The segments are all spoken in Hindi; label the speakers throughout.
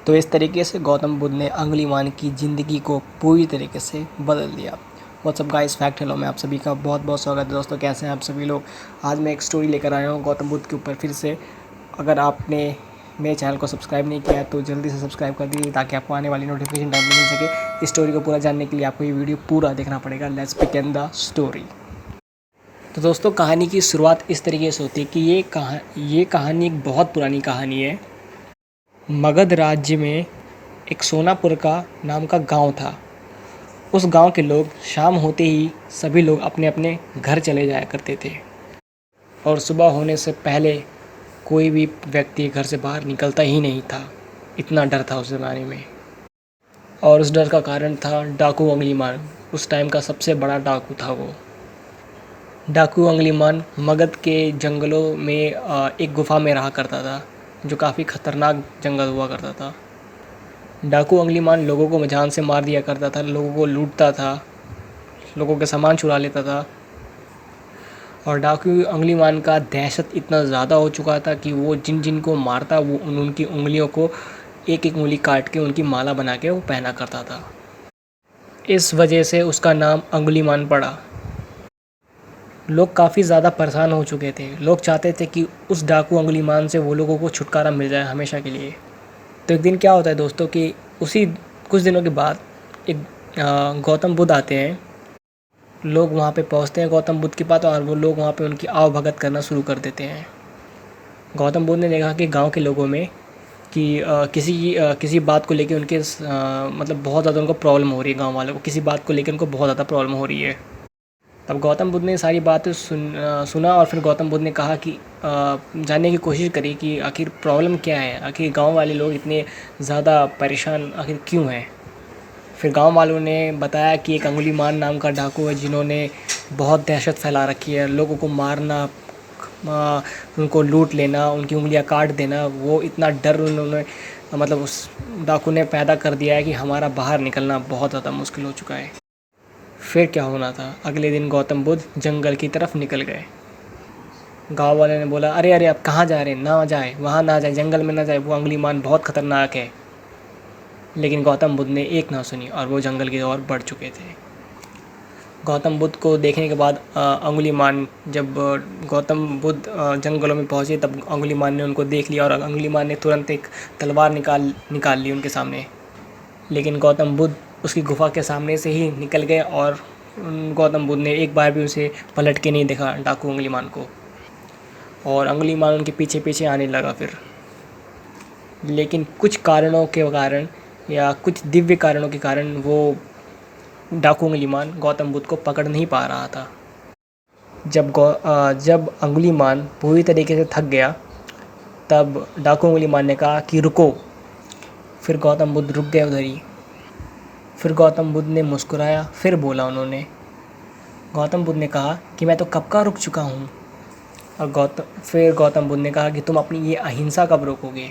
Speaker 1: तो इस तरीके से गौतम बुद्ध ने अंगुलीमाल की ज़िंदगी को पूरी तरीके से बदल दिया। व्हाट्सअप गाइस, फैक्ट हेलो में आप सभी का बहुत बहुत स्वागत है। दोस्तों, कैसे हैं आप सभी लोग। आज मैं एक स्टोरी लेकर आया हूँ गौतम बुद्ध के ऊपर फिर से। अगर आपने मेरे चैनल को सब्सक्राइब नहीं किया है तो जल्दी से सब्सक्राइब कर दीजिए ताकि आपको आने वाली नोटिफिकेशन टाइम में मिल सके। इस स्टोरी को पूरा जानने के लिए आपको ये वीडियो पूरा देखना पड़ेगा। Let's begin the story. तो दोस्तों, कहानी की शुरुआत इस तरीके से होती है कि ये कहानी एक बहुत पुरानी कहानी है। मगध राज्य में एक सोनापुर का नाम का गांव था। उस गांव के लोग शाम होते ही सभी लोग अपने अपने घर चले जाया करते थे और सुबह होने से पहले कोई भी व्यक्ति घर से बाहर निकलता ही नहीं था। इतना डर था उस ज़माने में। और उस डर का कारण था डाकू अंगुलीमाल। उस टाइम का सबसे बड़ा डाकू था वो। डाकू अंगुलीमाल मगध के जंगलों में एक गुफा में रहा करता था, जो काफ़ी ख़तरनाक जंगल हुआ करता था। डाकू अंगुलीमाल लोगों को जान से मार दिया करता था, लोगों को लूटता था, लोगों के सामान चुरा लेता था। और डाकू अंगुलीमाल का दहशत इतना ज़्यादा हो चुका था कि वो जिन जिन को मारता वो उनकी उंगलियों को एक एक उंगली काट के उनकी माला बना के वो पहना करता था। इस वजह से उसका नाम अंगुलीमाल पड़ा। लोग काफ़ी ज़्यादा परेशान हो चुके थे। लोग चाहते थे कि उस डाकू अंगुलीमाल से वो लोगों को छुटकारा मिल जाए हमेशा के लिए। तो एक दिन क्या होता है दोस्तों कि उसी कुछ दिनों के बाद एक गौतम बुद्ध आते हैं। लोग वहाँ पे पहुँचते हैं गौतम बुद्ध के पास और वो लोग वहाँ पे उनकी आवभगत करना शुरू कर देते हैं। गौतम बुद्ध ने देखा कि गांव के लोगों में कि किसी बात को लेके उनके मतलब बहुत ज़्यादा उनको प्रॉब्लम हो रही है। गांव वालों को किसी बात को लेकर उनको बहुत ज़्यादा प्रॉब्लम हो रही है। तब गौतम बुद्ध ने सारी बातें सुना और फिर गौतम बुद्ध ने कहा कि जानने की कोशिश करी कि आखिर प्रॉब्लम क्या है, आखिर गांव वाले लोग इतने ज़्यादा परेशान आखिर क्यों हैं। फिर गांव वालों ने बताया कि एक अंगुलीमाल नाम का डाकू है जिन्होंने बहुत दहशत फैला रखी है। लोगों को मारना, उनको लूट लेना, उनकी उंगलियां काट देना, वो इतना डर उन्होंने मतलब उस डाकू ने पैदा कर दिया है कि हमारा बाहर निकलना बहुत ज़्यादा मुश्किल हो चुका है। फिर क्या होना था, अगले दिन गौतम बुद्ध जंगल की तरफ निकल गए। गांव वाले ने बोला, अरे अरे आप कहाँ जा रहे हैं, ना जाए, वहाँ ना जाए, जंगल में ना जाए, वो अंगुलीमाल बहुत ख़तरनाक है। लेकिन गौतम बुद्ध ने एक ना सुनी और वो जंगल की ओर बढ़ चुके थे। गौतम बुद्ध को देखने के बाद अंगुलीमाल, जब गौतम बुद्ध जंगलों में पहुँचे तब अंगुलीमाल ने उनको देख लिया और अंगुलीमाल ने तुरंत एक तलवार निकाल ली उनके सामने। लेकिन गौतम बुद्ध उसकी गुफा के सामने से ही निकल गए और गौतम बुद्ध ने एक बार भी उसे पलट के नहीं देखा डाकू अंगुलीमाल को। और अंगुलीमाल उनके पीछे पीछे आने लगा फिर। लेकिन कुछ कारणों के कारण या कुछ दिव्य कारणों के कारण वो डाकू अंगुलीमाल गौतम बुद्ध को पकड़ नहीं पा रहा था। जब अंगुलीमाल पूरी तरीके से थक गया तब डाकू अंगुलीमाल ने कहा कि रुको। फिर गौतम बुद्ध रुक गए उधर ही। फिर गौतम बुद्ध ने मुस्कुराया, फिर बोला उन्होंने। गौतम बुद्ध ने कहा कि मैं तो कब का रुक चुका हूँ। और फिर गौतम बुद्ध ने कहा कि तुम अपनी ये अहिंसा कब रोकोगे।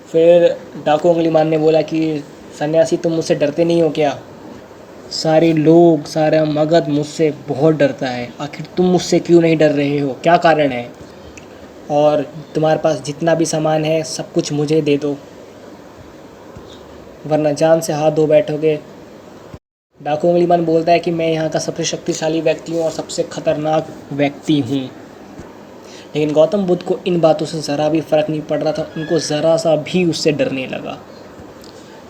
Speaker 1: फिर डाकू अंगुलीमाल ने बोला कि सन्यासी, तुम मुझसे डरते नहीं हो क्या। सारे लोग, सारा मगध मुझसे बहुत डरता है, आखिर तुम मुझसे क्यों नहीं डर रहे हो, क्या कारण है। और तुम्हारे पास जितना भी सामान है सब कुछ मुझे दे दो, वरना जान से हाथ धो बैठोगे। डाकू अंगुलीमाल बोलता है कि मैं यहाँ का सबसे शक्तिशाली व्यक्ति हूँ और सबसे खतरनाक व्यक्ति हूँ। लेकिन गौतम बुद्ध को इन बातों से ज़रा भी फ़र्क नहीं पड़ रहा था। उनको ज़रा सा भी उससे डरने लगा।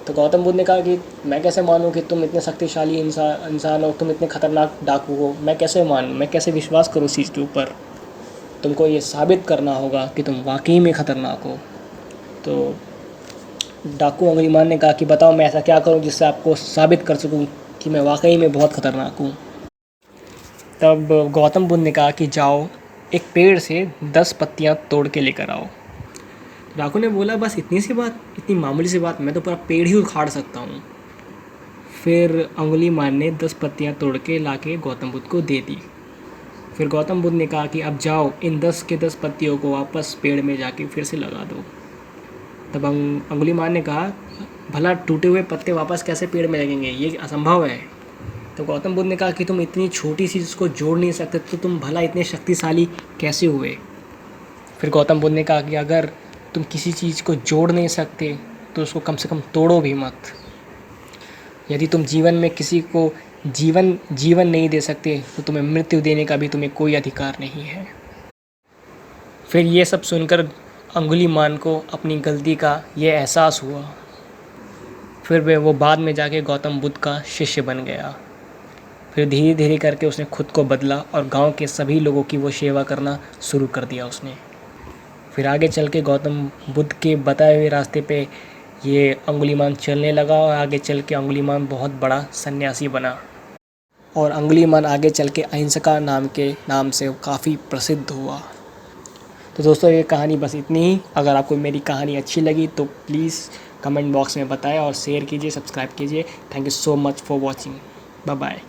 Speaker 1: तो गौतम बुद्ध ने कहा कि मैं कैसे मानूँ कि तुम इतने शक्तिशाली इंसान हो, तुम इतने खतरनाक डाकू हो। मैं कैसे मानूँ, मैं कैसे विश्वास करूँ उस चीज़ के ऊपर। तुमको ये साबित करना होगा कि तुम वाकई में ख़तरनाक हो। तो डाकू अंगुलीमाल ने कहा कि बताओ मैं ऐसा क्या करूं जिससे आपको साबित कर सकूं कि मैं वाकई में बहुत ख़तरनाक हूं। तब गौतम बुद्ध ने कहा कि जाओ एक पेड़ से 10 पत्तियां तोड़ के लेकर आओ। डाकू ने बोला, बस इतनी सी बात, इतनी मामूली सी बात, मैं तो पूरा पेड़ ही उखाड़ सकता हूं। फिर अंगुलीमाल ने 10 पत्तियां तोड़ के ला के गौतम बुद्ध को दे दी। फिर गौतम बुद्ध ने कहा कि अब जाओ इन 10 के 10 पत्तियों को वापस पेड़ में जाके फिर से लगा दो। तब अंगुलीमाल ने कहा, भला टूटे हुए पत्ते वापस कैसे पेड़ में लगेंगे, ये असंभव है। तो गौतम बुद्ध ने कहा कि तुम इतनी छोटी सी चीज़ को जोड़ नहीं सकते तो तुम भला इतने शक्तिशाली कैसे हुए। फिर गौतम बुद्ध ने कहा कि अगर तुम किसी चीज़ को जोड़ नहीं सकते तो उसको कम से कम तोड़ो भी मत। यदि तुम जीवन में किसी को जीवन नहीं दे सकते तो तुम्हें मृत्यु देने का भी तुम्हें कोई अधिकार नहीं है। फिर ये सब सुनकर अंगुलीमान को अपनी गलती का ये एहसास हुआ। फिर वो बाद में जाके गौतम बुद्ध का शिष्य बन गया। फिर धीरे धीरे करके उसने खुद को बदला और गांव के सभी लोगों की वो सेवा करना शुरू कर दिया उसने। फिर आगे चल के गौतम बुद्ध के बताए हुए रास्ते पे ये अंगुलीमान चलने लगा और आगे चल के अंगुलीमान बहुत बड़ा सन्यासी बना और अंगुलीमान आगे चल के अहिंसका नाम से काफ़ी प्रसिद्ध हुआ। तो दोस्तों ये कहानी बस इतनी ही। अगर आपको मेरी कहानी अच्छी लगी तो प्लीज़ कमेंट बॉक्स में बताएं और शेयर कीजिए, सब्सक्राइब कीजिए। Thank you so much for watching. Bye bye.